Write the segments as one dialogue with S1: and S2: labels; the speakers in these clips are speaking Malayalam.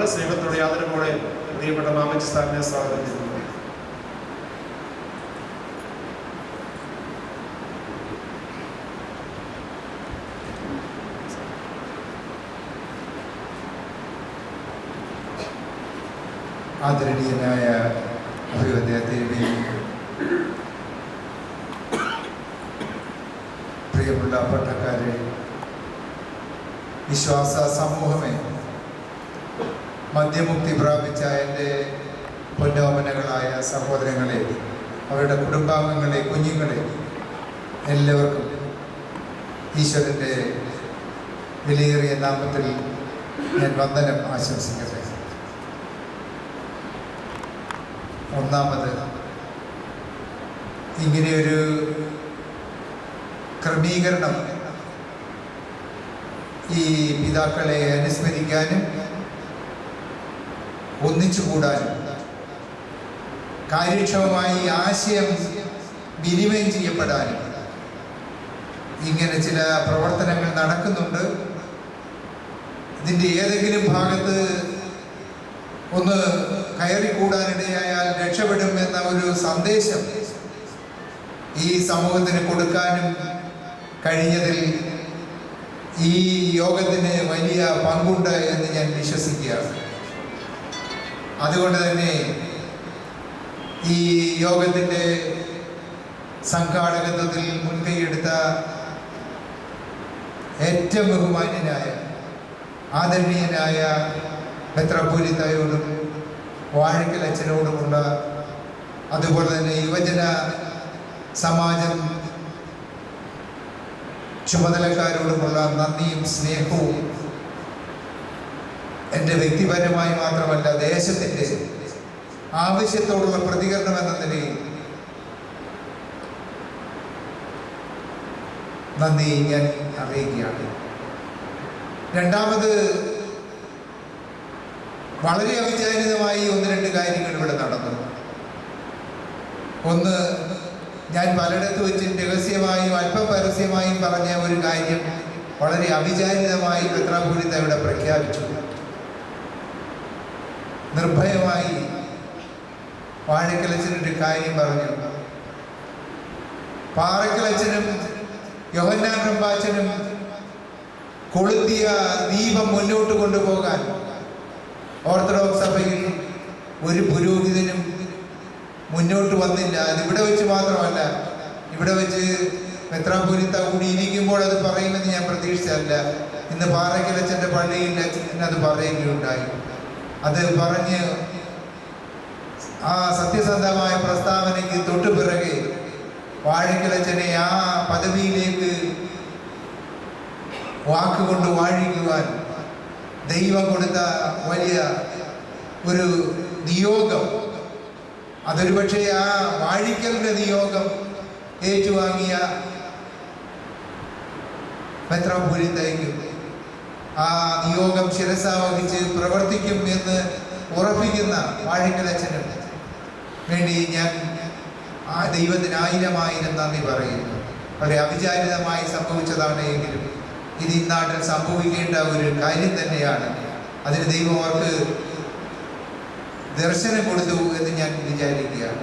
S1: വളരെ സ്നേഹത്തോടെ യാതൊരുപോലെ പ്രിയപ്പെട്ട മാമച്ചി സാറിനെ സ്വാഗതം ചെയ്യുന്നു.
S2: ആദരണീയനായ അഭിവന്ദനത്തിൻ്റെയും പ്രിയമുള്ള പട്ടക്കാരെ, വിശ്വാസ സമൂഹമേ, മദ്യമുക്തി പ്രാപിച്ച എൻ്റെ പൊന്നോമനകളായ സഹോദരങ്ങളെ, അവരുടെ കുടുംബാംഗങ്ങളെ, കുഞ്ഞുങ്ങളെ, എല്ലാവർക്കും ഈശ്വരൻ്റെ വിലയേറിയ നാമത്തിൽ ഞാൻ വന്ദനം ആശംസിക്കട്ടെ. ഒന്നാമത്, ഇങ്ങനെയൊരു ക്രമീകരണം ഈ പിതാക്കളെ അനുസ്മരിക്കാനും ഒന്നിച്ചുകൂടാനും കാര്യക്ഷമമായി ആശയം വിനിമയം ചെയ്യപ്പെടാനും ഇങ്ങനെ ചില പ്രവർത്തനങ്ങൾ നടക്കുന്നുണ്ട്. ഇതിൻ്റെ ഏതെങ്കിലും ഭാഗത്ത് ഒന്ന് കയറിക്കൂടാനിടയായാൽ രക്ഷപ്പെടും എന്ന ഒരു സന്ദേശം ഈ സമൂഹത്തിന് കൊടുക്കാനും കഴിഞ്ഞതിൽ ഈ യോഗത്തിന് വലിയ പങ്കുണ്ട് എന്ന് ഞാൻ വിശ്വസിക്കുകയാണ്. അതുകൊണ്ട് തന്നെ ഈ യോഗത്തിൻ്റെ സംഘാടകത്വത്തിൽ മുൻകൈയെടുത്ത ഏറ്റവും ബഹുമാന്യനായ ആദരണീയനായ മെത്രാപ്പോലീത്തായോടും വാഴക്കൽ അച്ഛനോടുമുള്ള, അതുപോലെ തന്നെ യുവജന സമാജം ചുമതലക്കാരോടുമുള്ള നന്ദിയും സ്നേഹവും എൻ്റെ വ്യക്തിപരമായി മാത്രമല്ല, ദേശത്തിൻ്റെ ആവശ്യത്തോടുള്ള പ്രതികരണം എന്ന നിലയിൽ നന്ദി ഞാൻ അറിയിക്കുകയാണ്. രണ്ടാമത്, വളരെ അവിചാരിതമായി ഒന്ന് രണ്ട് കാര്യങ്ങൾ ഇവിടെ നടന്നു. ഒന്ന്, ഞാൻ പലയിടത്ത് വെച്ച് രഹസ്യമായും അല്പം പരസ്യമായും പറഞ്ഞ ഒരു കാര്യം വളരെ അവിചാരിതമായി മെത്രാപ്പോലീത്ത ഇവിടെ പ്രഖ്യാപിച്ചു. നിർഭയമായി വാഴക്കലച്ചനൊരു കാര്യം പറഞ്ഞു. പാറക്കലച്ചനും യോഹന്നാൻ റമ്പാച്ചനും കൊളുത്തിയ ദീപം മുന്നോട്ട് കൊണ്ടുപോകാൻ ഓർത്തഡോക്സ് സഭയിൽ ഒരു പുരോഹിതനും മുന്നോട്ട് വന്നില്ല. അതിവിടെ വെച്ച് മാത്രമല്ല, ഇവിടെ വെച്ച് മെത്രാപ്പോലീത്ത കൂടി ഇരിക്കുമ്പോൾ അത് പറയുമെന്ന് ഞാൻ പ്രതീക്ഷിച്ചല്ല. ഇന്ന് പാറക്കലച്ചൻ്റെ പള്ളിയിൽ അത് പറയുകയുണ്ടായി. അത് പറഞ്ഞ് ആ സത്യസന്ധമായ പ്രസ്താവനയ്ക്ക് തൊട്ടുപിറകെ വാഴക്കലച്ചനെ ആ പദവിയിലേക്ക് വാക്കുകൊണ്ട് വാഴിക്കുവാൻ ദൈവം കൊടുത്ത വലിയ ഒരു നിയോഗം, അതൊരു പക്ഷേ ആ വാഴിക്കലിൻ്റെ നിയോഗം ഏറ്റുവാങ്ങിയ മെത്രാപ്പോലീത്തയ്ക്കും ആ നിയോഗം ശിരസാവഹിച്ച് പ്രവർത്തിക്കും എന്ന് ഉറപ്പിക്കുന്ന വാഴക്കലച്ചനും വേണ്ടി ഞാൻ ആ ദൈവത്തിന് ആയിരം നന്ദി പറയുന്നു. വളരെ അവിചാരിതമായി സംഭവിച്ചതാണ് എങ്കിലും ഇത് ഈ നാട്ടിൽ സംഭവിക്കേണ്ട ഒരു കാര്യം തന്നെയാണ്. അതിന് ദൈവം അവർക്ക് ദർശനം കൊടുത്തു എന്ന് ഞാൻ വിചാരിക്കുകയാണ്.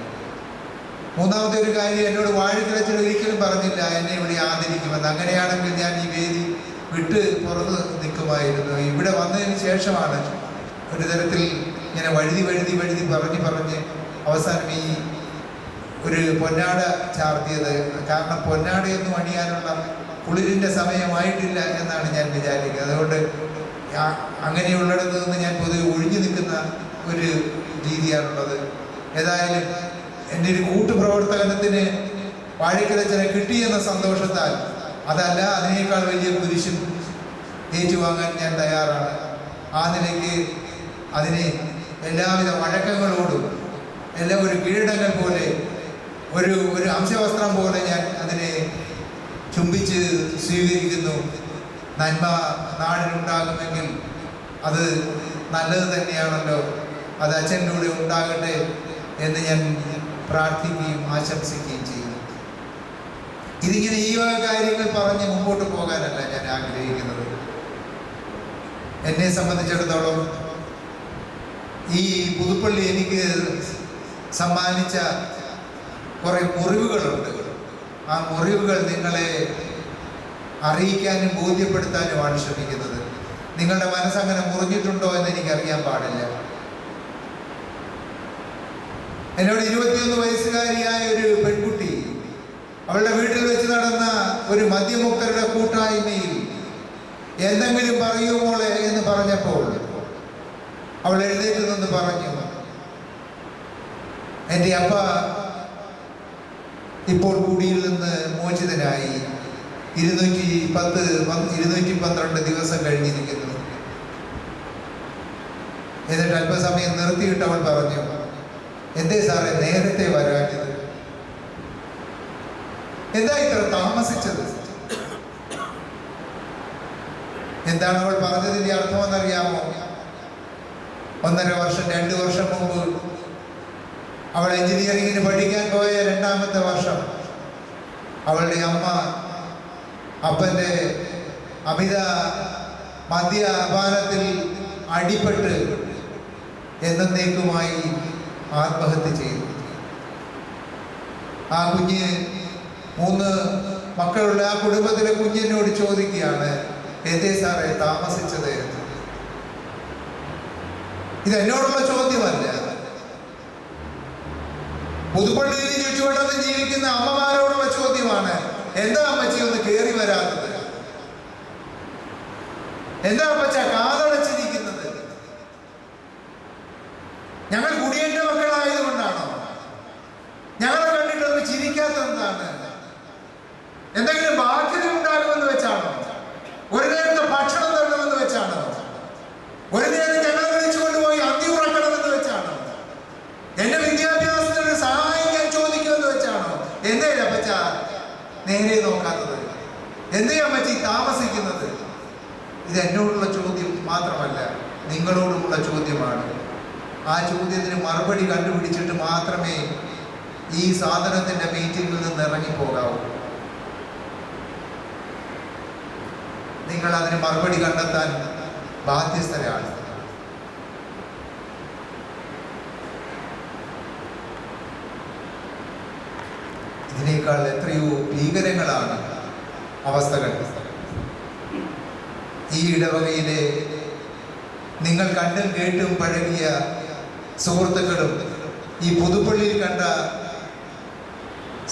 S2: മൂന്നാമത്തെ ഒരു കാര്യം, എന്നോട് വാഴക്കലച്ചൻ ഒരിക്കലും പറഞ്ഞില്ല എന്നെ ഇവിടെ ആദരിക്കുമെന്ന്. അങ്ങനെയാണെങ്കിൽ ഞാൻ ഈ വേദി വിട്ട് പുറത്ത് നിൽക്കുമായിരുന്നു. ഇവിടെ വന്നതിന് ശേഷമാണ് ഒരു തരത്തിൽ ഇങ്ങനെ വഴുതി പറഞ്ഞ് അവസാനം ഈ ഒരു പൊന്നാട ചാർത്തിയത്. കാരണം പൊന്നാടയൊന്നും അണിയാനുള്ള കുളിരിൻ്റെ സമയമായിട്ടില്ല എന്നാണ് ഞാൻ വിചാരിക്കുന്നത്. അതുകൊണ്ട് അങ്ങനെയുള്ളിടത്ത് നിന്ന് ഞാൻ പൊതുവെ ഒഴിഞ്ഞു നിൽക്കുന്ന ഒരു രീതിയാണുള്ളത്. ഏതായാലും എൻ്റെ ഒരു കൂട്ടുപ്രവർത്തനത്തിന് വാഴക്കലച്ചനെ കിട്ടിയെന്ന സന്തോഷത്താൽ, അതല്ല അതിനേക്കാൾ വലിയ കുരിശും ഏറ്റുവാങ്ങാൻ ഞാൻ തയ്യാറാണ്. ആ നിലയ്ക്ക് അതിനെ എല്ലാവിധ വഴക്കങ്ങളോടും എല്ലാം ഒരു കീഴടങ്ങൽ പോലെ, ഒരു അംശവസ്ത്രം പോലെ ഞാൻ അതിനെ ചുംബിച്ച് സ്വീകരിക്കുന്നു. നന്മ നാടിനുണ്ടാകുമെങ്കിൽ അത് നല്ലത് തന്നെയാണല്ലോ, അത് അച്ഛൻ്റെ കൂടെ ഉണ്ടാകട്ടെ എന്ന് ഞാൻ പ്രാർത്ഥിക്കുകയും ആശംസിക്കുകയും ചെയ്യുന്നു. ഇതിങ്ങനെ ഈ വക കാര്യങ്ങൾ പറഞ്ഞ് മുമ്പോട്ട് പോകാനല്ല ഞാൻ ആഗ്രഹിക്കുന്നത്. എന്നെ സംബന്ധിച്ചിടത്തോളം ഈ പുതുപ്പള്ളി എനിക്ക് സമ്മാനിച്ച കുറേ മുറിവുകളുണ്ട്. ആ മുറിവുകൾ നിങ്ങളെ അറിയിക്കാനും ബോധ്യപ്പെടുത്താനുമാണ് ശ്രമിക്കുന്നത്. നിങ്ങളുടെ മനസ്സങ്ങനെ മുറിഞ്ഞിട്ടുണ്ടോ എന്ന് എനിക്കറിയാൻ പാടില്ല. എന്നോട് 21 വയസ്സുകാരിയായ ഒരു പെൺകുട്ടി അവളുടെ വീട്ടിൽ വെച്ച് നടന്ന ഒരു മദ്യമുക്തരുടെ കൂട്ടായ്മയിൽ എന്തെങ്കിലും പറയൂ മോളെ എന്ന് പറഞ്ഞപ്പോൾ അവൾ എഴുന്നേറ്റ് നിന്ന് പറഞ്ഞു, എൻ്റെ അപ്പ ഇപ്പോൾ കുടിയിൽ നിന്ന് മോചിതനായി 212 ദിവസം കഴിഞ്ഞിരിക്കുന്നു. എന്നിട്ട് അല്പസമയം നിർത്തിയിട്ട് അവൾ പറഞ്ഞു, എന്തേ സാറേ നേരത്തെ വരാഞ്ഞത്? എന്താ ഇത്ര താമസിച്ചത്? എന്താണ് അവൾ പറഞ്ഞതിന്റെ അർത്ഥമെന്നറിയാമോ? 1.5 വർഷം 2 വർഷം മുമ്പ് അവൾ എഞ്ചിനീയറിംഗിന് പഠിക്കാൻ പോയ 2ാമത്തെ വർഷം അവളുടെ അമ്മ അപ്പൻ്റെ അമിത മദ്യപാനത്തിൽ അടിപ്പെട്ട് എന്നേക്കുമായി ആത്മഹത്യ ചെയ്തു. ആ കുഞ്ഞ് 3 മക്കളുള്ള ആ കുടുംബത്തിലെ കുഞ്ഞിനോട് ചോദിക്കുകയാണ്, എന്തേ സാറേ താമസിച്ചത് എന്ന്. ഇത് എന്നോടുള്ള ചോദ്യമല്ല, പുതുപ്പള്ളിയിൽ ചുറ്റുവട്ടത്തിൽ ജീവിക്കുന്ന അമ്മമാരോടുള്ള ചോദ്യമാണ്. എന്താ അമ്മച്ചി ഒന്ന് കയറി വരാത്തത്? എന്താ അപ്പച്ച കാതടച്ചിരിക്കുന്നത്? ഞങ്ങൾ കുടിയേറ്റ മക്കളായതുകൊണ്ടാണോ? ഞങ്ങളെ കണ്ടിട്ടൊന്ന് ചിരിക്കാത്തതെന്താണ്? എന്തെങ്കിലും ബാധ്യത ഉണ്ടാകുമെന്ന് വെച്ചാണോ? ഒരു നേരത്തെ ഭക്ഷണം തരണമെന്ന് വെച്ചാണോ? ഒരു നേരം ഞങ്ങളെ വിളിച്ചു കൊണ്ടുപോയി അന്തി ഉറക്കണമെന്ന് വെച്ചാണോ? എന്റെ വിദ്യാഭ്യാസത്തിന് സഹായം ഞാൻ ചോദിക്കുമെന്ന് വെച്ചാണോ? എന്തേ അപ്പച്ച നേരെ നോക്കാത്തത്? എന്തേ അമ്മച്ചി താമസിക്കുന്നത്? ഇത് എന്നോടുള്ള ചോദ്യം മാത്രമല്ല, നിങ്ങളോടുമുള്ള ചോദ്യമാണ്. ആ ചോദ്യത്തിന് മറുപടി കണ്ടുപിടിച്ചിട്ട് മാത്രമേ ഈ സാധനത്തിന്റെ മീറ്റിംഗിൽ നിന്ന് ഇറങ്ങിപ്പോകാവൂ. നിങ്ങൾ അതിന് മറുപടി കണ്ടെത്താൻ ബാധ്യസ്ഥരാണ്. ഇതിനേക്കാൾ എത്രയോ ഭീകരങ്ങളാണ് അവസ്ഥകൾ. ഈ ഇടവകയിലെ നിങ്ങൾ കണ്ടും കേട്ടും പഴകിയ സുഹൃത്തുക്കളും ഈ പുതുപ്പള്ളിയിൽ കണ്ട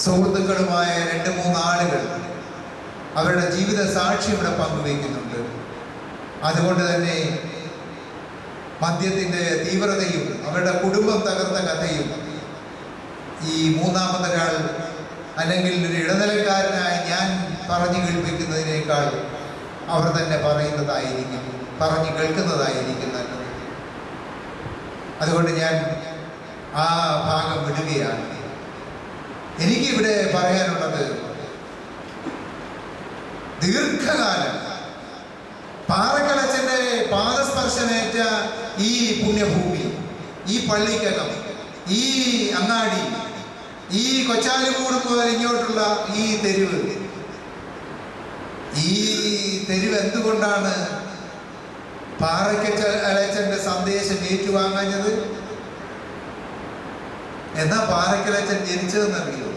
S2: സുഹൃത്തുക്കളുമായ 2-3 ആളുകൾ അവരുടെ ജീവിത സാക്ഷി ഇവിടെ പങ്കുവയ്ക്കുന്നുണ്ട്. അതുകൊണ്ട് തന്നെ മദ്യത്തിൻ്റെ തീവ്രതയും അവരുടെ കുടുംബം തകർന്ന കഥയും ഈ മൂന്നാമതൊരാൾ അല്ലെങ്കിൽ ഒരു ഇടനിലക്കാരനായി ഞാൻ പറഞ്ഞു കേൾപ്പിക്കുന്നതിനേക്കാൾ അവർ തന്നെ പറയുന്നതായിരിക്കും, പറഞ്ഞു കേൾക്കുന്നതായിരിക്കും നല്ലത്. അതുകൊണ്ട് ഞാൻ ആ ഭാഗം വിടുകയാണ്. എനിക്കിവിടെ പറയാനുള്ളത്, ദീർഘകാലം പാറക്കലച്ചൻ്റെ പാദസ്പർശനേറ്റ ഈ പുണ്യഭൂമി, ഈ പള്ളിക്കകം, ഈ അങ്ങാടി, ഈ കൊച്ചാലിമൂട് മുതൽ ഇങ്ങോട്ടുള്ള ഈ തെരുവ് എന്തുകൊണ്ടാണ് പാറക്കലച്ചൻ്റെ സന്ദേശം ഏറ്റുവാങ്ങാഞ്ഞത്? എന്നാ പാറക്കലച്ചൻ ജനിച്ചതെന്നറിയോ?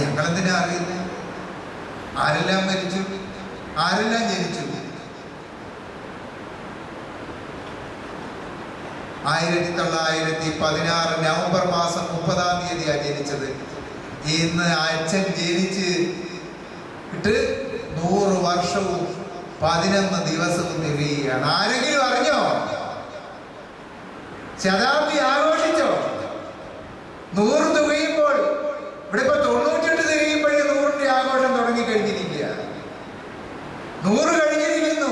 S2: ഞങ്ങളെന്തിനാ അറിയുന്നത്? ആരെല്ലാം മരിച്ചു, ആരെല്ലാം ജനിച്ചു? 1916 നവംബർ മാസം 30-ാം തീയതിയാണ് ജനിച്ചത്. ഇന്ന് അച്ഛൻ ജനിച്ച് 100 വർഷവും 11 ദിവസവും തികയുകയാണ്. ആരെങ്കിലും അറിഞ്ഞോ? ശതാബ്ദി ആഘോഷിച്ചോ? 100 തികയുമ്പോൾ ഇവിടെ ഇപ്പൊ 98 തികയുമ്പോഴേ 100ന്റെ ആഘോഷം തുടങ്ങിക്കഴിഞ്ഞിരിക്കുക. 100 കഴിഞ്ഞിരിക്കുന്നു.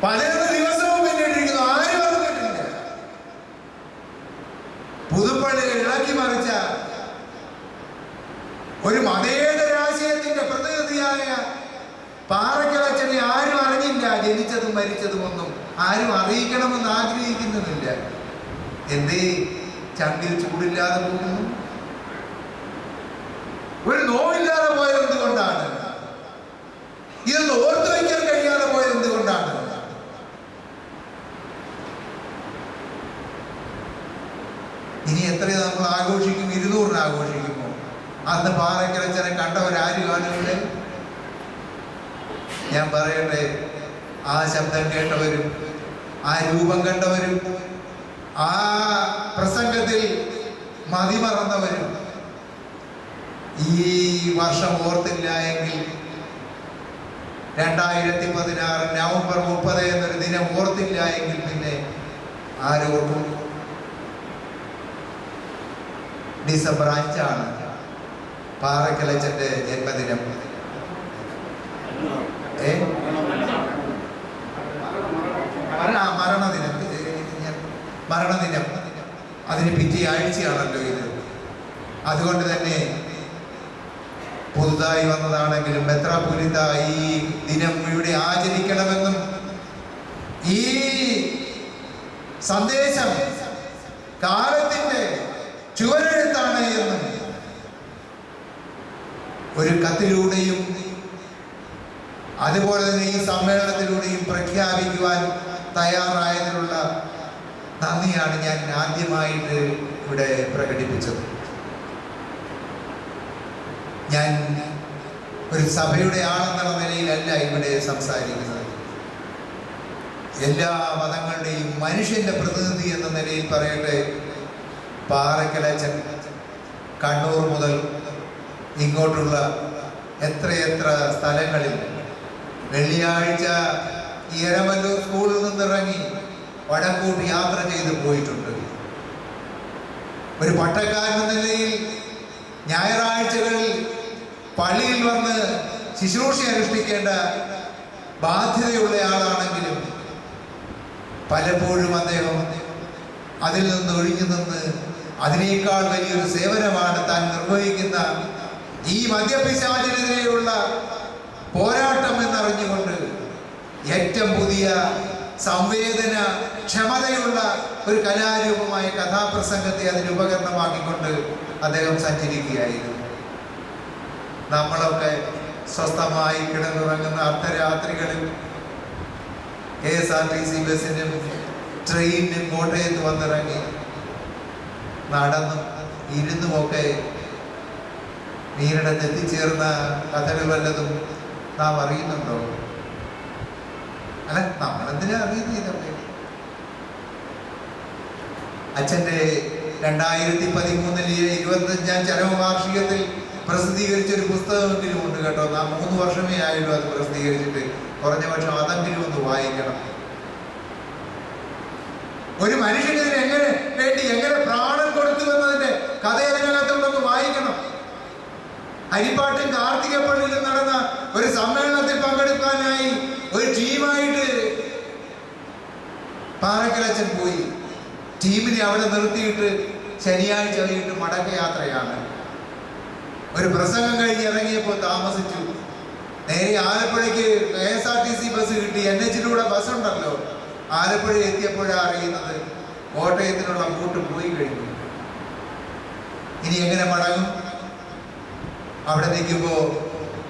S2: 11 ദിവസവും പിന്നിട്ടിരിക്കുന്നു. ആരും അറിഞ്ഞിട്ടില്ല. പുതുപ്പള്ളികൾ ഇളക്കി മറിച്ച ഒരു മതേതരാശയത്തിന്റെ പ്രതിനിധിയായ പാറക്കലച്ചനെ ആരും അറിഞ്ഞില്ല. ജനിച്ചതും മരിച്ചതും ഒന്നും ആരും അറിയിക്കണമെന്ന് ആഗ്രഹിക്കുന്നുമില്ല. എന്തേ ചങ്കിൽ ചൂടില്ലാതെ പോകുന്നു? ഒരു നോവില്ലാതെ പോയത് എന്തുകൊണ്ടാണ്? ഇതൊന്ന് ഓർത്തു വയ്ക്കാൻ കഴിയാതെ പോയത് എന്തുകൊണ്ടാണ്? എത്രയും നമ്മൾ ആഘോഷിക്കും? 200 ആഘോഷിക്കുമോ? അന്ന് പാറയ്ക്കലച്ചനെ കണ്ടവരാര് കാണുവിടെ? ഞാൻ പറയട്ടെ, ആ ശബ്ദം കേട്ടവരും ആ രൂപം കണ്ടവരും ആ പ്രസംഗത്തിൽ മതിമറന്നവരും ഈ വർഷം ഓർത്തില്ല എങ്കിൽ 2016 നവംബർ 30 എന്നൊരു ദിനം ഓർത്തില്ല എങ്കിൽ പിന്നെ ആരോർക്കും? ഡിസംബർ 5 പാറയ്ക്കലച്ചന്റെ ജന്മദിനം. മരണദിനം അതിന് പിറ്റേ ആഴ്ചയാണല്ലോ ഇത്. അതുകൊണ്ട് തന്നെ പുതുതായി വന്നതാണെങ്കിലും മെത്രാപ്പൊലീത്ത ഈ ദിനം ഇവിടെ ആചരിക്കണമെന്നും ഈ സന്ദേശം കാലത്തിന്റെ ചുവരെഴുത്താണ് എന്നും ഒരു കത്തിലൂടെയും അതുപോലെ തന്നെ ഈ സമ്മേളനത്തിലൂടെയും പ്രഖ്യാപിക്കുവാൻ തയ്യാറായതിനുള്ള നന്ദിയാണ് ഞാൻ ആദ്യമായിട്ട് ഇവിടെ പ്രകടിപ്പിച്ചത്. ഞാൻ ഒരു സഭയുടെ ആളെന്നുള്ള നിലയിലല്ല ഇവിടെ സംസാരിക്കുന്നത്. എല്ലാ മതങ്ങളുടെയും മനുഷ്യന്റെ പ്രതിനിധി എന്ന നിലയിൽ പറയട്ടെ, പാറയ്ക്കലച്ചൻ കണ്ണൂർ മുതൽ ഇങ്ങോട്ടുള്ള എത്രയെത്ര സ്ഥലങ്ങളിൽ വെള്ളിയാഴ്ച എരമല്ലൂർ സ്കൂളിൽ നിന്നിറങ്ങി വടക്കോട്ട് യാത്ര ചെയ്ത് പോയിട്ടുണ്ട്. ഒരു പട്ടക്കാരൻ എന്ന നിലയിൽ ഞായറാഴ്ചകളിൽ പള്ളിയിൽ വന്ന് ശുശ്രൂഷ അനുഷ്ഠിക്കേണ്ട ബാധ്യതയുള്ള ആളാണെങ്കിലും പലപ്പോഴും അദ്ദേഹം അതിൽ നിന്ന് ഒഴിഞ്ഞു നിന്ന് അതിനേക്കാൾ വലിയൊരു സേവനമാണ് താൻ നിർവഹിക്കുന്ന ഈ മദ്യപിശാചിനെതിരെയുള്ള പോരാട്ടം എന്നറിഞ്ഞുകൊണ്ട് ഏറ്റവും പുതിയ സംവേദന ക്ഷമതയുള്ള ഒരു കലാരൂപമായ കഥാപ്രസംഗത്തെ അതിന് ഉപകരണമാക്കിക്കൊണ്ട് അദ്ദേഹം സഞ്ചരിക്കുകയായിരുന്നു. നമ്മളൊക്കെ സ്വസ്ഥമായി കിടന്നുറങ്ങുന്ന അർദ്ധരാത്രികളിൽ KSRTC ബസ്സിനും ട്രെയിനിനും കോട്ടയത്ത് വന്നിറങ്ങി നടന്നും ഇരുന്നുമൊക്കെ നീരിടത്ത് എത്തിച്ചേർന്ന കഥകൾ വല്ലതും നാം അറിയുന്നുണ്ടോ? അല്ല, നമ്മളെന്തിനാ അറിയുന്നതൊക്കെ? അച്ഛൻ്റെ 2013 25ാം ചരമവാർഷികത്തിൽ പ്രസിദ്ധീകരിച്ചൊരു പുസ്തകമെങ്കിലും ഉണ്ട് കേട്ടോ. നാം 3 വർഷമേ ആയുള്ളൂ അത് പ്രസിദ്ധീകരിച്ചിട്ട്. കുറഞ്ഞ പക്ഷം അതെങ്കിലും ഒന്ന് വായിക്കണം. ഒരു മനുഷ്യനെതിരെ എങ്ങനെ പ്രാണൻ കൊടുത്തു എന്നതിന്റെ കഥ അതിനകത്തുള്ളൊന്ന് വായിക്കണം. ഹരിപ്പാട്ടും കാർത്തികപ്പള്ളിയിലും നടന്ന ഒരു സമ്മേളനത്തിൽ പങ്കെടുക്കാനായി ഒരു ടീമായിട്ട് പാറയ്ക്കലച്ചൻ പോയി. ടീമിനെ അവിടെ നിർത്തിയിട്ട് ശനിയാഴ്ച വൈകിട്ട് മടക്കയാത്രയാണ്. ഒരു പ്രസംഗം കഴിഞ്ഞ് ഇറങ്ങിയപ്പോൾ താമസിച്ചു. നേരെ ആലപ്പുഴയ്ക്ക് KSRTC ബസ് കിട്ടി. NH-ലൂടെ ബസ്സുണ്ടല്ലോ. ആലപ്പുഴ എത്തിയപ്പോഴാണ് അറിയുന്നത് കോട്ടയത്തിനുള്ള ബോട്ട് പോയി കഴിഞ്ഞു. ഇനി എങ്ങനെ മടങ്ങും? അവിടെ നിൽക്കുമ്പോൾ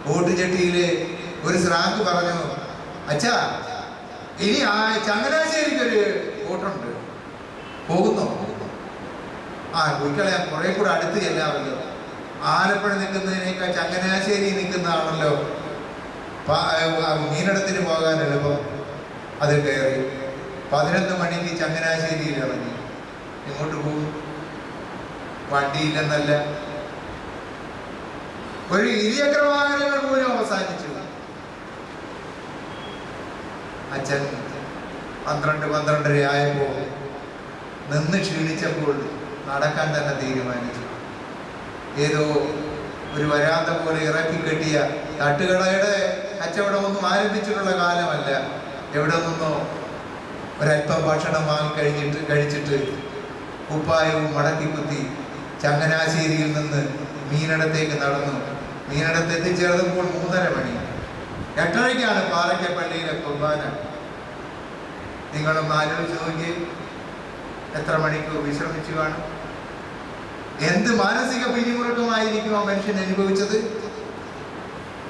S2: ബോട്ട് ജെട്ടിയിലെ ഒരു സ്രാങ്ക് പറഞ്ഞു, അച്ഛാ ഇനി ചങ്ങനാശ്ശേരിക്കൊരു ബോട്ടുണ്ട്, പോകുന്നോ? കുയിക്കളെ കുറെ കൂടെ അടുത്ത് ചെല്ലാമല്ലോ. ആലപ്പുഴ നിൽക്കുന്നതിനേക്കാൾ ചങ്ങനാശ്ശേരി നിൽക്കുന്നതാണല്ലോ മീനടത്തിന് പോകാൻ എളുപ്പം. അത് കയറി 11 മണിക്ക് ചങ്ങനാശ്ശേരിയിൽ ഇറങ്ങി. എങ്ങോട്ട് പോകും? വണ്ടിയില്ലെന്നല്ല, ഒരു ഇരുചക്ര വാഹനങ്ങൾ പോലും അവസാനിച്ചു. അച്ഛൻ 12-12:30 ആയപ്പോൾ നിന്ന് ക്ഷീണിച്ചപ്പോൾ നടക്കാൻ തന്നെ തീരുമാനിച്ചു. ഏതോ ഒരു വരാന്ത പോലെ ഇറക്കി കെട്ടിയ തട്ടുകടയുടെ കച്ചവടമൊന്നും ആരംഭിച്ചിട്ടുള്ള കാലമല്ല. എവിടെ നിന്നോ ഒരല്പം ഭക്ഷണം കഴിച്ചിട്ട് കുപ്പായവും മടക്കി കുത്തി ചങ്ങനാശ്ശേരിയിൽ നിന്ന് മീനടത്തേക്ക് നടന്നു. മീനടത്ത് എത്തിച്ചേർന്നപ്പോൾ 3:30 മണി. 8:30ക്കാണ് പാറയ്ക്കപ്പള്ളിയിലെ കുർബാന. നിങ്ങളൊന്ന് ആലോചിച്ച് നോക്കി, എത്ര മണിക്കൂർ വിശ്രമിച്ചു കാണും? എന്ത് മാനസിക പിരിമുറുക്കമായിരിക്കും ആ മനുഷ്യൻ അനുഭവിച്ചത്?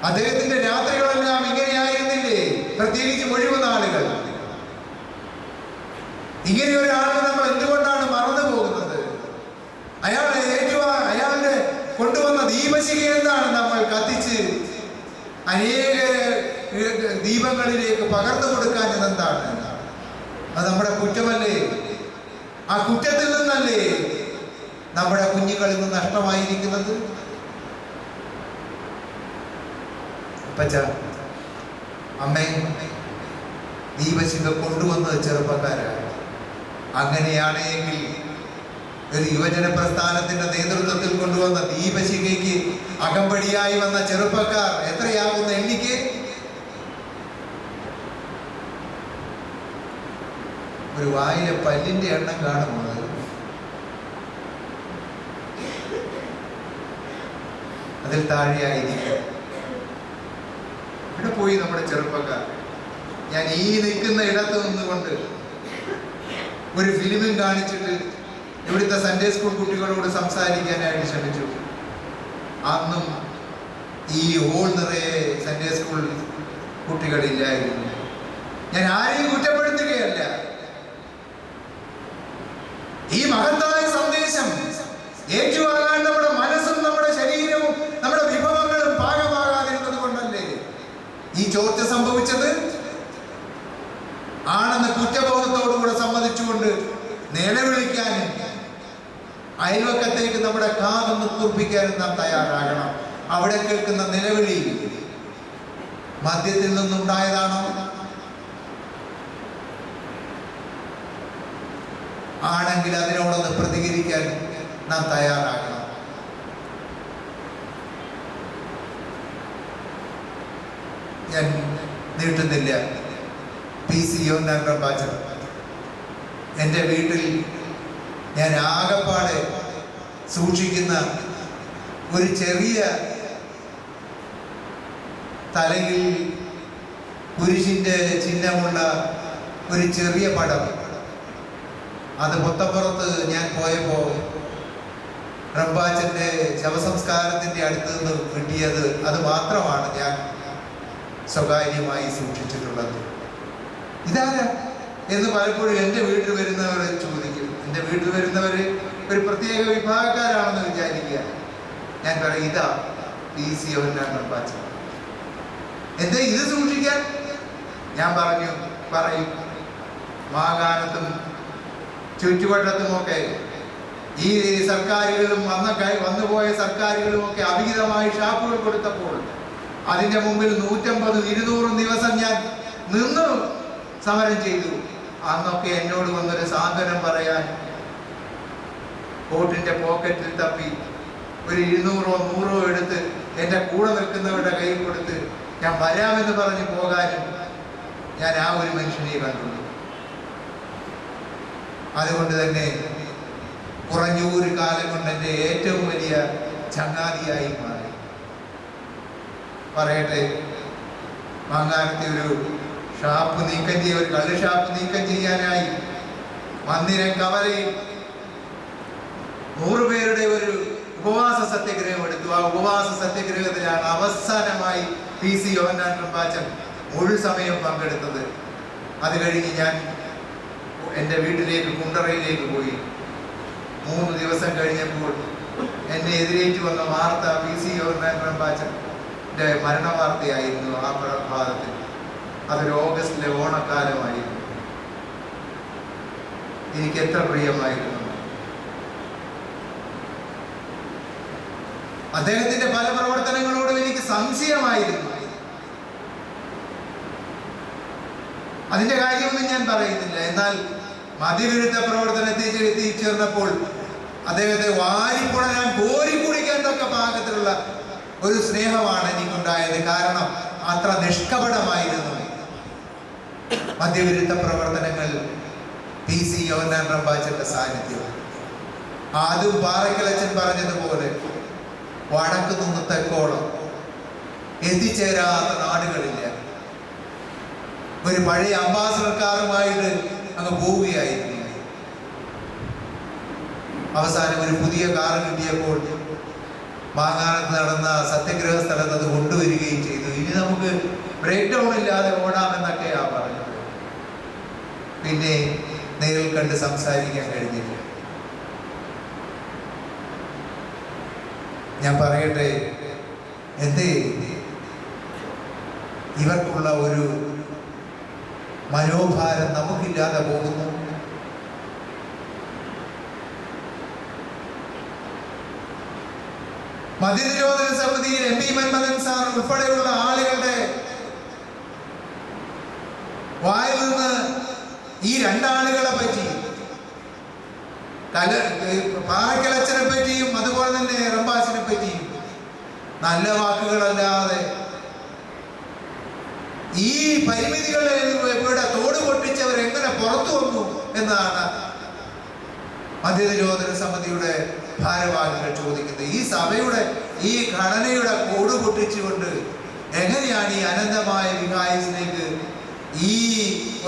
S2: അദ്ദേഹത്തിന്റെ രാത്രികളെല്ലാം ഇങ്ങനെയായിരുന്നില്ലേ? പ്രത്യേകിച്ച് ഒഴിവ് നാളുകൾ. ഇങ്ങനെ ഒരാളിനെ നമ്മൾ എന്തുകൊണ്ടാണ് മറന്നു പോകുന്നത്? കത്തിച്ച് അനേക ദീപങ്ങളിലേക്ക് പകർന്നു കൊടുക്കാൻ എന്താണ്? അത് നമ്മുടെ കുറ്റമല്ലേ? ആ കുറ്റത്തിൽ നിന്നല്ലേ നമ്മുടെ കുഞ്ഞുങ്ങളിൽ നിന്ന് നഷ്ടമായിരിക്കുന്നത്? അപ്പച്ച, അമ്മേ, ദീപശിഖ കൊണ്ടുവന്നത് ചെറുപ്പക്കാരാണ്. അങ്ങനെയാണെങ്കിൽ ഒരു യുവജന പ്രസ്ഥാനത്തിന്റെ നേതൃത്വത്തിൽ കൊണ്ടുവന്ന ദീപശിഖയ്ക്ക് അകമ്പടിയായി വന്ന ചെറുപ്പക്കാർ എത്രയാകുന്ന എണ്ണിക്ക്? ഒരു വായിലെ പല്ലിന്റെ എണ്ണം കാണുന്നത്. അതിൽ താഴെയായിരിക്കും. ഇവിടെ പോയി നമ്മുടെ ചെറുപ്പക്കാർ. ഞാൻ ഈ നിൽക്കുന്ന ഇടത്ത് നിന്നുകൊണ്ട് ഒരു ഫിലിമും കാണിച്ചിട്ട് ഇവിടുത്തെ സൺഡേ സ്കൂൾ കുട്ടികളോട് സംസാരിക്കാനായിട്ട് ശ്രമിച്ചു. അന്നും ഈ ഹോൾ നിറയെ സൺഡേ സ്കൂൾ കുട്ടികളില്ലായിരുന്നു. ഞാൻ ആരെയും കുറ്റപ്പെടുത്തുകയല്ല. ഈ മഹത്തായ സന്ദേശം ഏറ്റുവാങ്ങാൻ നമ്മുടെ മനസ്സും നമ്മുടെ ശരീരവും നമ്മുടെ വിഭവങ്ങളും പാകമാകാതിരുന്നത് കൊണ്ടല്ലേ ഈ ചോർച്ച സംഭവിച്ചത്? ആണെന്ന് കുറ്റബോധത്തോടുകൂടെ സമ്മതിച്ചുകൊണ്ട് നിലവിളിക്കാനും അയൽവക്കത്തേക്ക് നമ്മുടെ കാതൊന്ന് കുറിപ്പിക്കാനും നാം തയ്യാറാകണം. അവിടെ കേൾക്കുന്ന നിലവിളി മദ്യത്തിൽ നിന്നുണ്ടായതാണോ? ആണെങ്കിൽ അതിനോടൊന്ന് പ്രതികരിക്കാൻ നാം തയ്യാറാകണം. ഞാൻ നീട്ടുന്നില്ല. PC യോഹന്നാൻ റമ്പാച്ചൻ എൻ്റെ വീട്ടിൽ ഞാൻ ആകപ്പാടെ സൂക്ഷിക്കുന്ന ഒരു ചെറിയ തലയിൽ കുരിശിൻ്റെ ചിഹ്നമുള്ള ഒരു ചെറിയ പടം, അത് പൊത്തപ്പുറത്ത് ഞാൻ പോയപ്പോൾ റമ്പാച്ചൻ്റെ ശവസംസ്കാരത്തിൻ്റെ അടുത്ത് നിന്ന് കിട്ടിയത്. അത് മാത്രമാണ് ഞാൻ സ്വകാര്യമായി സൂക്ഷിച്ചിട്ടുള്ളത്. ഇതാരാ എന്ന് പലപ്പോഴും എൻ്റെ വീട്ടിൽ വരുന്നവർ ചോദിക്കും. എൻ്റെ വീട്ടിൽ വരുന്നവർ ഒരു പ്രത്യേക വിഭാഗക്കാരാണെന്ന് വിചാരിക്കുക. ഞാൻ പറയും, ഇതാ PC യോഹന്നാൻ റമ്പാച്ചൻ. എന്താ ഇത് സൂക്ഷിക്കാൻ? ഞാൻ പറയും മാകാനത്തും ചുറ്റുവട്ടത്തുമൊക്കെ ഈ സർക്കാരുകളും വന്നുപോയ സർക്കാരുകളുമൊക്കെ അവിഹിതമായി ഷാപ്പുകൾ കൊടുത്തപ്പോൾ അതിൻ്റെ മുമ്പിൽ 150-200 ദിവസം ഞാൻ നിന്ന് സമരം ചെയ്തു. അന്നൊക്കെ എന്നോട് വന്നൊരു സാന്ത്വനം പറയാൻ കോട്ടിൻ്റെ പോക്കറ്റിൽ തപ്പി ഒരു 200-100 എടുത്ത് എൻ്റെ കൂടെ നിൽക്കുന്നവരുടെ കയ്യിൽ കൊടുത്ത് ഞാൻ വരാമെന്ന് പറഞ്ഞ് പോകാനും ഞാൻ ആ ഒരു മനുഷ്യനെ കണ്ടുള്ളൂ. അതുകൊണ്ട് തന്നെ കുറഞ്ഞൊരു കാലം കൊണ്ട് എൻ്റെ ഏറ്റവും വലിയ ചങ്ങാതിയായി മാറി. പറയട്ടെ, മാങ്ങാനത്തെ ഒരു ഷാപ്പ് നീക്കം ചെയ്യുക, ഒരു കള്ള് ഷാപ്പ് നീക്കം ചെയ്യാനായി മന്ദിരം കവലയിൽ 100 പേരുടെ ഒരു ഉപവാസ സത്യാഗ്രഹം എടുത്തു. ആ ഉപവാസ സത്യാഗ്രഹത്തിലാണ് അവസാനമായി PC യോഹന്നാൻ റമ്പാച്ചൻ മുഴു സമയം പങ്കെടുത്തത്. അത് കഴിഞ്ഞ് ഞാൻ എൻ്റെ വീട്ടിലേക്ക് കുണ്ടറയിലേക്ക് പോയി. 3 ദിവസം കഴിഞ്ഞപ്പോൾ എന്നെ എതിരേറ്റ് വന്ന വാർത്ത PC യോഹന്നാൻ റമ്പാച്ചൻ്റെ മരണ വാർത്തയായിരുന്നു. ആ പ്രഭാതത്തിൽ അതൊരു ഓഗസ്റ്റിലെ ഓണക്കാലമായിരുന്നു. എനിക്ക് എത്ര പ്രിയമായിരുന്നു. അദ്ദേഹത്തിന്റെ പല പ്രവർത്തനങ്ങളോടും എനിക്ക് സംശയമായിരുന്നു. അതിന്റെ കാര്യമൊന്നും ഞാൻ പറയുന്നില്ല. എന്നാൽ മദ്യവിരുദ്ധ പ്രവർത്തനത്തിൽ എത്തിച്ചേർന്നപ്പോൾ അദ്ദേഹത്തെ വാരിപ്പുണരാൻ കോരിക്കുടിക്കാൻ തക്ക പാകത്തിലുള്ള ഒരു സ്നേഹമാണ് എനിക്കുണ്ടായത്. കാരണം അത്ര നിഷ്കപടമായിരുന്നു മദ്യവിരുദ്ധ പ്രവർത്തനങ്ങൾ PC യോഹന്നാൻ റമ്പാച്ചന്റെ സാന്നിധ്യം. ആദ്യം പാറക്കലച്ചൻ പറഞ്ഞതുപോലെ വടക്ക് നിന്ന് തെക്കോളം എത്തിച്ചേരാത്ത നാടുകളില്ല. ഒരു പഴയ അംബാസഡർ കാറുമായിട്ട് അങ്ങ് പോവുകയായിരുന്നു. അവസാനം ഒരു പുതിയ കാറ് കിട്ടിയപ്പോൾ മാങ്ങാനത്ത് നടന്ന സത്യഗ്രഹ സ്ഥലത്ത് അത് കൊണ്ടുവരികയും ചെയ്തു. ഇനി നമുക്ക് ബ്രേക്ക് ഡൗൺ ഇല്ലാതെ ഓടാമെന്നൊക്കെയാ പറഞ്ഞത്. പിന്നെ നേരിൽ കണ്ട് സംസാരിക്കാൻ കഴിഞ്ഞില്ല. ഞാൻ പറയട്ടെ, എന്തേ ഇവർക്കുള്ള ഒരു മനോഭാരം നമുക്കില്ലാതെ പോകുന്നു? മദ്യനിരോധന സമിതിയിൽ MP മന്മഥൻ സാർ ഉൾപ്പെടെയുള്ള ആളുകളുടെ വായിൽ നിന്ന് ഈ രണ്ടാളുകളെ പറ്റി, പാറക്കലച്ചനെ പറ്റിയും അതുപോലെ തന്നെ റംബാസിനെ പറ്റിയും നല്ല വാക്കുകളല്ലാതെ ഈ പരിമിതികളെ ഇവിടെ തോട് പൊട്ടിച്ചവർ എങ്ങനെ പുറത്തു വന്നു എന്നാണ് മദ്യനിരോധന സമിതിയുടെ ഭാരവാഹികൾ ചോദിക്കുന്നത്. ഈ സഭയുടെ ഈ ഘടനയുടെ കോട് പൊട്ടിച്ചുകൊണ്ട് എങ്ങനെയാണ് ഈ അനന്തമായ വികായത്തിലേക്ക് ഈ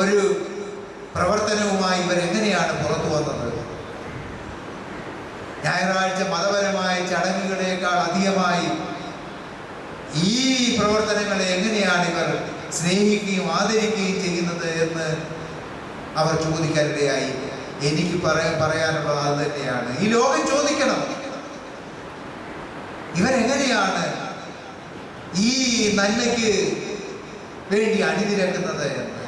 S2: ഒരു പ്രവർത്തനവുമായി ഇവരെങ്ങനെയാണ് പുറത്തു വന്നത്? ഞായറാഴ്ച മതപരമായ ചടങ്ങുകളേക്കാൾ അധികമായി ഈ പ്രവർത്തനങ്ങളെ എങ്ങനെയാണ് ഇവർ സ്നേഹിക്കുകയും ആദരിക്കുകയും ചെയ്യുന്നത് എന്ന് അവർ ചോദിക്കാനിടയായി. എനിക്ക് പറയാനുള്ളത് അത് തന്നെയാണ്. ഈ ലോകം ചോദിക്കണം, ഇവരെങ്ങനെയാണ് ഈ നന്മയ്ക്ക് വേണ്ടി അണിനിരക്കുന്നത് എന്ന്.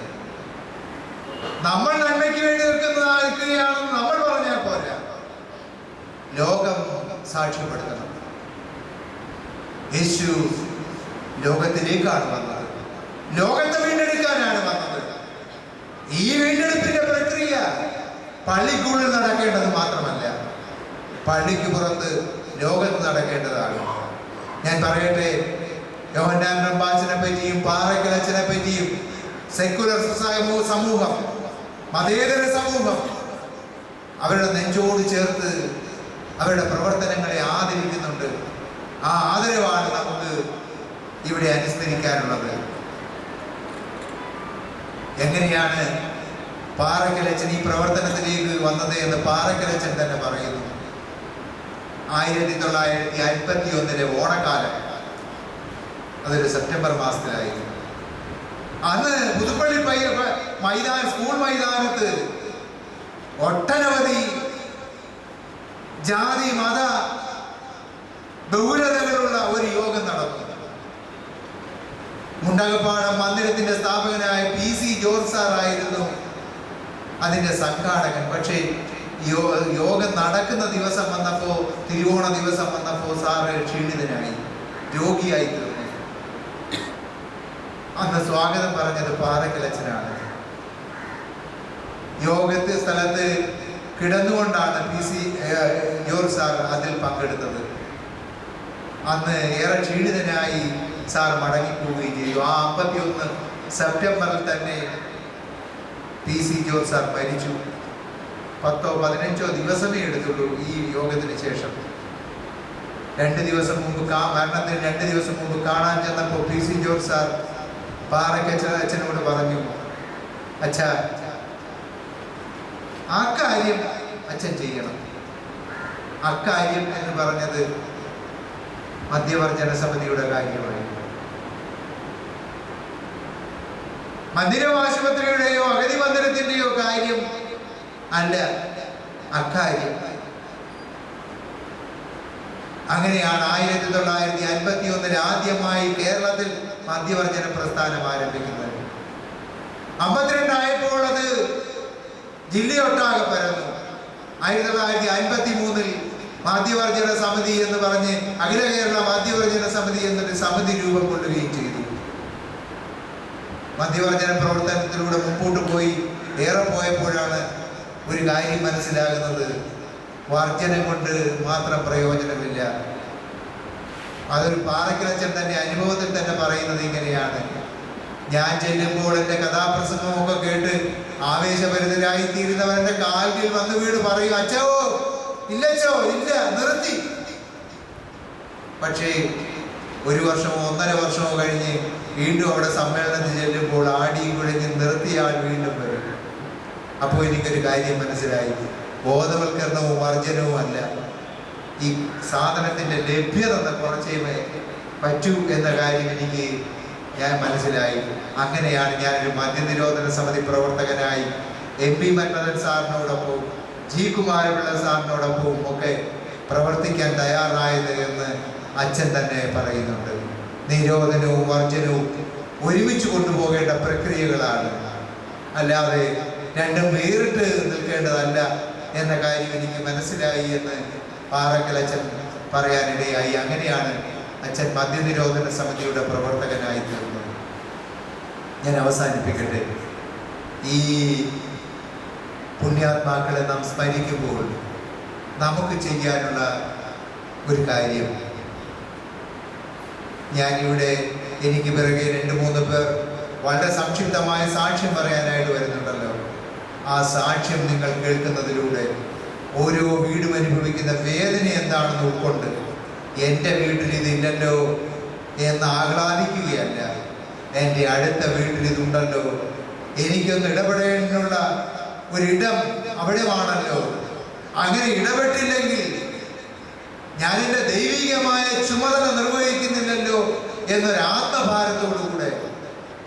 S2: നമ്മൾ നന്മയ്ക്ക് വേണ്ടി നിൽക്കുകയാണെന്ന് നമ്മൾ പറഞ്ഞാൽ പോരാ, ലോകം സാക്ഷ്യപ്പെടുത്തണം. യേശു ലോകത്തിലേക്കാണ് വന്നത്, ലോകത്തെ വീണ്ടെടുക്കാനാണ് വന്നത്. ഈ വീണ്ടെടുപ്പിന്റെ പ്രക്രിയ പള്ളിക്കുള്ളിൽ നടക്കേണ്ടത് മാത്രമല്ല, പള്ളിക്ക് പുറത്ത് ലോകത്ത് നടക്കേണ്ടതാണ്. ഞാൻ പറയട്ടെ, യോഹന്നാൻ റംബാസിനെ പറ്റിയും പാറക്കലച്ചനെ പറ്റിയും സെക്കുലർ സമൂഹം, മതേതര സമൂഹം അവരുടെ നെഞ്ചോട് ചേർത്ത് അവരുടെ പ്രവർത്തനങ്ങളെ ആദരിക്കുന്നുണ്ട്. ആ ആദരവാണ് നമുക്ക് ഇവിടെ അനുസ്മരിക്കാനുള്ളത്. എങ്ങനെയാണ് പാറക്കലച്ചൻ ഈ പ്രവർത്തനത്തിലേക്ക് വന്നത് എന്ന് പാറക്കലച്ചൻ തന്നെ പറയുന്നു. 1951 ഓണക്കാലം, അതൊരു സെപ്റ്റംബർ മാസത്തിലായിരുന്നു. അന്ന് പുതുപ്പള്ളി സ്കൂൾ മൈതാനത്ത് ഒട്ടനവധി ജാതി മത ബഹുലതകളുള്ള ഒരു യോഗം നടന്നു. മുണ്ടകപ്പാടം മന്ദിരത്തിന്റെ സ്ഥാപകനായ PC ജോർജ് സാർ ആയിരുന്നു അതിന്റെ സംഘാടകൻ. പക്ഷേ യോഗം നടക്കുന്ന ദിവസം വന്നപ്പോ, തിരുവോണ ദിവസം വന്നപ്പോ സാറ് ക്ഷീണിതനായി, രോഗിയായി തീർന്നു. അന്ന് സ്വാഗതം പറഞ്ഞത് പാറക്കലച്ചനാണ്. യോഗത്തെ സ്ഥലത്ത് കിടന്നുകൊണ്ടാണ് PC ജോർജ് സാർ അതിൽ പങ്കെടുത്തത്. അന്ന് ഏറെ ക്ഷീണിതനായി സാർ മടങ്ങിപ്പോവുകയും ചെയ്തു. ആ 51 സെപ്റ്റംബറിൽ തന്നെ PC ജോർജ് സാർ മരിച്ചു. 10-15 ദിവസമേ എടുത്തുള്ളൂ ഈ യോഗത്തിന് ശേഷം. 2 ദിവസം മുമ്പ് മരണത്തിന് 2 ദിവസം മുമ്പ് കാണാൻ ചെന്നപ്പോൾ PC ജോർജ് സാർ പാറക്കച്ചനോട് പറഞ്ഞു, അച്ഛാ, ആ കാര്യം അച്ഛൻ ചെയ്യണം. അക്കാര്യം എന്ന് പറഞ്ഞത് മദ്യവർജന സമിതിയുടെ കാര്യമായി. മന്ദിരം ആശുപത്രിയുടെയോ അഗതി മന്ദിരത്തിന്റെയോ കാര്യം അല്ല, അക്കാര്യം. അങ്ങനെയാണ് 1951 ആദ്യമായി കേരളത്തിൽ മദ്യവർജന പ്രസ്ഥാനം ആരംഭിക്കുന്നത്. 52 ആയപ്പോൾ അത് ജില്ലയൊട്ടാകെ പരന്നു. 1953 മദ്യവർജന സമിതി എന്ന് പറഞ്ഞ് അഖില കേരള മദ്യവർജന സമിതി എന്നൊരു സമിതി രൂപം കൊള്ളുകയും ചെയ്തു. മദ്യവർജന പ്രവർത്തനത്തിലൂടെ മുമ്പോട്ട് പോയി ഏറെ പോയപ്പോഴാണ് ഒരു കാര്യം മനസ്സിലാകുന്നത്, വർജനം കൊണ്ട് മാത്രം പ്രയോജനമില്ല. അതൊരു പാറക്കലച്ചൻ തന്നെ അനുഭവത്തിൽ തന്നെ പറയുന്നത് ഇങ്ങനെയാണ്: ഞാൻ ചെല്ലുമ്പോൾ എൻ്റെ കഥാപ്രസംഗമൊക്കെ കേട്ട് ആവേശഭരിതരായി തീരുന്നവരുടെ കാൽകിൽ വന്ന് വീട് പറയും, അച്ഛോ ഇല്ലച്ചോ ഇല്ല, നിർത്തി. പക്ഷേ 1 വർഷമോ 1.5 വർഷമോ കഴിഞ്ഞ് വീണ്ടും അവിടെ സമ്മേളനത്തിൽ ചെല്ലുമ്പോൾ ആടിയും കുഴഞ്ഞ് നിർത്തിയ ആൾ വീണ്ടും വരും. അപ്പോൾ എനിക്കൊരു കാര്യം മനസ്സിലായി, ബോധവൽക്കരണവും വർജനവും അല്ല, ഈ സാധനത്തിൻ്റെ ലഭ്യത കുറച്ചേ പറ്റൂ എന്ന കാര്യം ഞാൻ മനസ്സിലായി. അങ്ങനെയാണ് ഞാനൊരു മദ്യനിരോധന സമിതി പ്രവർത്തകനായി MP മന്മഥൻ സാറിനോടൊപ്പം G കുമാരപിള്ള സാറിനോടൊപ്പവും ഒക്കെ പ്രവർത്തിക്കാൻ തയ്യാറായത് എന്ന് അച്ഛൻ തന്നെ പറയുന്നുണ്ട്. നിരോധനവും വർജനവും ഒരുമിച്ച് കൊണ്ടുപോകേണ്ട പ്രക്രിയകളാണ്. അല്ലാതെ രണ്ടും വേറിട്ട് നിൽക്കേണ്ടതല്ല എന്ന കാര്യം എനിക്ക് മനസ്സിലായി എന്ന് പാറക്കൽ അച്ഛൻ പറയാനിടയായി. അങ്ങനെയാണ് അച്ഛൻ മദ്യനിരോധന സമിതിയുടെ പ്രവർത്തകനായി തീർന്നത്. ഞാൻ അവസാനിപ്പിക്കട്ടെ. ഈ പുണ്യാത്മാക്കളെ നാം സ്മരിക്കുമ്പോൾ നമുക്ക് ചെയ്യാനുള്ള ഒരു കാര്യം, ഞാനിവിടെ എനിക്ക് പിറകെ 2-3 പേർ വളരെ സംക്ഷിപ്തമായ സാക്ഷ്യം പറയാനായിട്ട് വരുന്നുണ്ടല്ലോ. ആ സാക്ഷ്യം നിങ്ങൾ കേൾക്കുന്നതിലൂടെ ഓരോ വീടും അനുഭവിക്കുന്ന വേദന എന്താണെന്ന് ഉൾക്കൊണ്ട് എൻ്റെ വീട്ടിൽ ഇതില്ലല്ലോ എന്ന് ആഹ്ലാദിക്കുകയല്ല, എൻ്റെ അടുത്ത വീട്ടിൽ ഇതുണ്ടല്ലോ, എനിക്കൊന്ന് ഇടപെടാനുള്ള ഒരിടം അവിടെയാണല്ലോ, അങ്ങനെ ഇടപെട്ടില്ലെങ്കിൽ ഞാൻ എൻ്റെ ദൈവികമായ ചുമതല നിർവഹിക്കുന്നില്ലല്ലോ എന്നൊരു ആത്മഭാരത്തോടുകൂടെ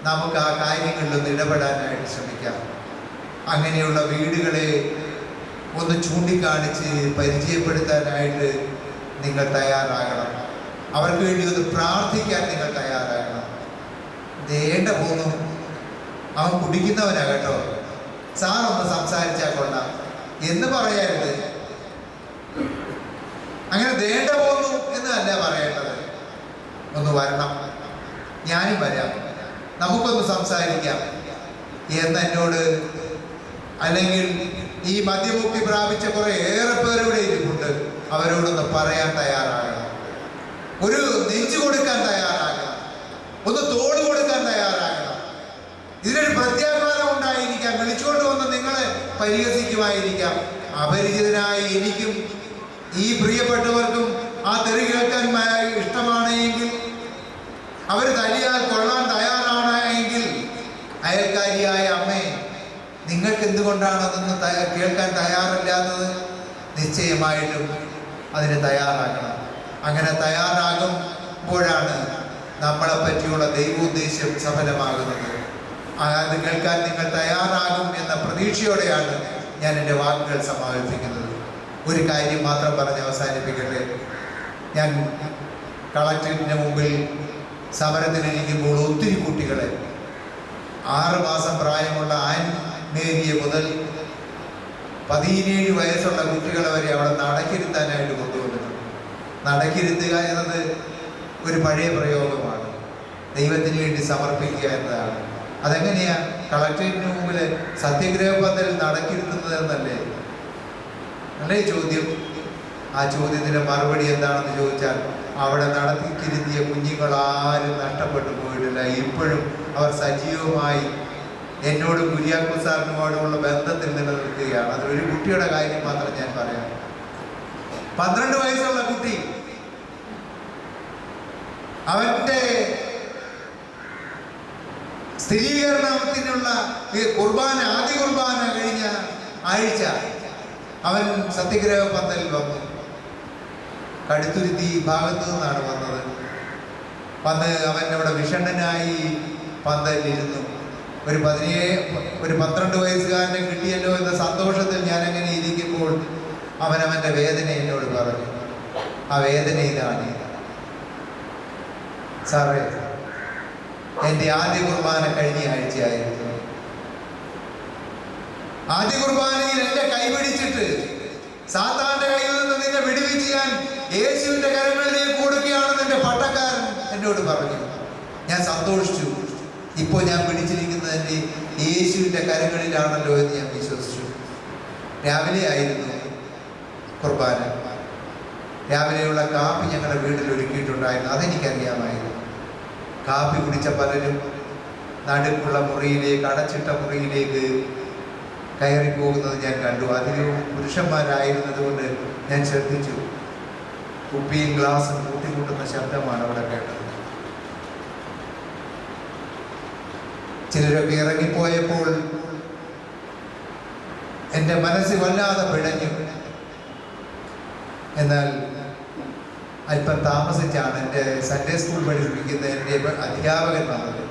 S2: നമുക്ക് ആ കാര്യങ്ങളിലൊന്ന് ഇടപെടാനായിട്ട് ശ്രമിക്കാം. അങ്ങനെയുള്ള വീടുകളെ ഒന്ന് ചൂണ്ടിക്കാണിച്ച് പരിചയപ്പെടുത്താനായിട്ട് നിങ്ങൾ തയ്യാറാകണം. അവർക്ക് വേണ്ടി ഒന്ന് പ്രാർത്ഥിക്കാൻ നിങ്ങൾ തയ്യാറാകണം. ദേണ്ട പോന്നു, അവൻ കുടിക്കുന്നവനാ കേട്ടോ, സാറൊന്ന് സംസാരിച്ചാൽ കൊള്ളാം എന്ന് പറയരുത്. അങ്ങനെ ദേണ്ട പോന്നു എന്നല്ല പറയേണ്ടത്. ഒന്ന് വരണം, ഞാനും വരാം, നമുക്കൊന്ന് സംസാരിക്കാം എന്നോട്, അല്ലെങ്കിൽ ഈ മദ്യമുക്തി പ്രാപിച്ച കുറെ ഏറെ പേരുടെ ഇരിപ്പുണ്ട്, അവരോടൊന്ന് പറയാൻ തയ്യാറാകണം. ഒരു നെഞ്ചു കൊടുക്കാൻ തയ്യാറാകണം, ഒന്ന് തോട് കൊടുക്കാൻ തയ്യാറാകണം. ഇതിനൊരു പ്രത്യാഘാതം ഉണ്ടായിരിക്കാം, വിളിച്ചുകൊണ്ട് വന്ന് നിങ്ങളെ പരിഹസിക്കുമായിരിക്കാം. അപരിചിതനായി എനിക്കും ഈ പ്രിയപ്പെട്ടവർക്കും ആ തെറി കേൾക്കാൻ ഇഷ്ടമാണ് എങ്കിൽ, അവർ തലിയാൽ കൊള്ളാൻ തയ്യാറാണ് എങ്കിൽ, അയൽക്കാരിയായ അമ്മേ, നിങ്ങൾക്ക് എന്തുകൊണ്ടാണ് അതൊന്നും കേൾക്കാൻ തയ്യാറില്ലാത്തത്? നിശ്ചയമായിട്ടും അതിന് തയ്യാറാകണം. അങ്ങനെ തയ്യാറാകുമ്പോഴാണ് നമ്മളെ പറ്റിയുള്ള ദൈവോദ്ദേശം സഫലമാകുന്നത്. അത് കേൾക്കാൻ നിങ്ങൾ തയ്യാറാകും എന്ന പ്രതീക്ഷയോടെയാണ് ഞാൻ എൻ്റെ വാക്കുകൾ സമാപിപ്പിക്കുന്നത്. ഒരു കാര്യം മാത്രം പറഞ്ഞ് അവസാനിപ്പിക്കട്ടെ. ഞാൻ കളക്ടറേറ്റിന് മുമ്പിൽ സമരത്തിലിരിക്കുമ്പോൾ ഒത്തിരി കുട്ടികളെ, 6 മാസം പ്രായമുള്ള മേരിയെ മുതൽ 17 വയസ്സുള്ള കുട്ടികളെ വരെ അവിടെ നടക്കിരുത്താനായിട്ട് കൊണ്ടുവന്നിട്ടുണ്ട്. നടക്കിരുത്തുക എന്നത് ഒരു പഴയ പ്രയോഗമാണ്, ദൈവത്തിന് വേണ്ടി സമർപ്പിക്കുക എന്നതാണ്. അതെങ്ങനെയാ കളക്ടറേറ്റിന് മുമ്പിൽ സത്യഗ്രഹ പന്തലിൽ നടക്കിരുത്തുന്നത് എന്നല്ലേ അല്ലേ ചോദ്യം? ആ ചോദ്യത്തിന് മറുപടി എന്താണെന്ന് ചോദിച്ചാൽ, അവിടെ നടത്തിക്കിരുത്തിയ കുഞ്ഞുങ്ങളാരും നഷ്ടപ്പെട്ടു പോയിട്ടില്ല. ഇപ്പോഴും അവർ സജീവമായി എന്നോടും കുര്യാക്കോസ് സാറിനുമായിട്ടുള്ള ബന്ധത്തിൽ നിലനിൽക്കുകയാണ്. അതൊരു കുട്ടിയുടെ കാര്യം മാത്രം ഞാൻ പറയാം. 12 വയസ്സുള്ള കുട്ടി, അവന്റെ സ്ഥിരീകരണത്തിനുള്ള കുർബാന, ആദ്യ കുർബാന കഴിഞ്ഞ ആഴ്ച അവൻ സത്യഗ്രഹ പന്തലിൽ വന്നു. കടുത്തുരുത്തി ഭാഗത്തു നിന്നാണ് വന്നത്. വന്ന് അവൻ അവിടെ വിഷണ്ണനായി പന്തലിരുന്നു. ഒരു 12 വയസ്സുകാരനെ കിട്ടിയല്ലോ എന്ന സന്തോഷത്തിൽ ഞാൻ അങ്ങനെ ഇരിക്കുമ്പോൾ അവനവൻ്റെ വേദന എന്നോട് പറഞ്ഞു. ആ വേദന ഇതാണ്: സാറേ, എൻ്റെ ആദ്യ കുർബാന കഴിഞ്ഞ ആഴ്ചയായിരുന്നു. ആദ്യ കുർബാനയിൽ എന്നെ കൈപിടിച്ചിട്ട് സാത്താന്റെ കയ്യിൽ നിന്ന് നിന്നെ വിടുവിച്ച് ഞാൻ യേശുവിന്റെ കരങ്ങളിലേക്ക് കൊടുക്കുകയാണെന്ന് എൻ്റെ പട്ടക്കാരൻ എന്നോട് പറഞ്ഞു. ഞാൻ സന്തോഷിച്ചു. ഇപ്പോൾ ഞാൻ പിടിച്ചിരിക്കുന്നത് എൻ്റെ യേശുവിൻ്റെ കരങ്ങളിലാണല്ലോ എന്ന് ഞാൻ വിശ്വസിച്ചു. രാവിലെ ആയിരുന്നു കുർബാന. രാവിലെയുള്ള കാപ്പി ഞങ്ങളുടെ വീട്ടിൽ ഒരുക്കിയിട്ടുണ്ടായിരുന്നു, അതെനിക്കറിയാമായിരുന്നു. കാപ്പി കുടിച്ച പലരും നടുക്കുള്ള മുറിയിലേക്ക്, അടച്ചിട്ട മുറിയിലേക്ക് കയറി പോകുന്നത് ഞാൻ കണ്ടു. അധികവും പുരുഷന്മാരായിരുന്നത് കൊണ്ട് ഞാൻ ശ്രദ്ധിച്ചു. കുപ്പിയും ഗ്ലാസും കൂട്ടിമുട്ടുന്ന ശബ്ദമാണ് അവിടെ കേട്ടത്. ചിലരൊക്കെ ഇറങ്ങിപ്പോയപ്പോൾ എൻ്റെ മനസ്സ് വല്ലാതെ പിടഞ്ഞു. എന്നാൽ അല്പം താമസിച്ചാണ് എൻ്റെ സൺഡേ സ്കൂൾ പഠിപ്പിക്കുന്ന എൻ്റെ അധ്യാപകൻ വന്നത്.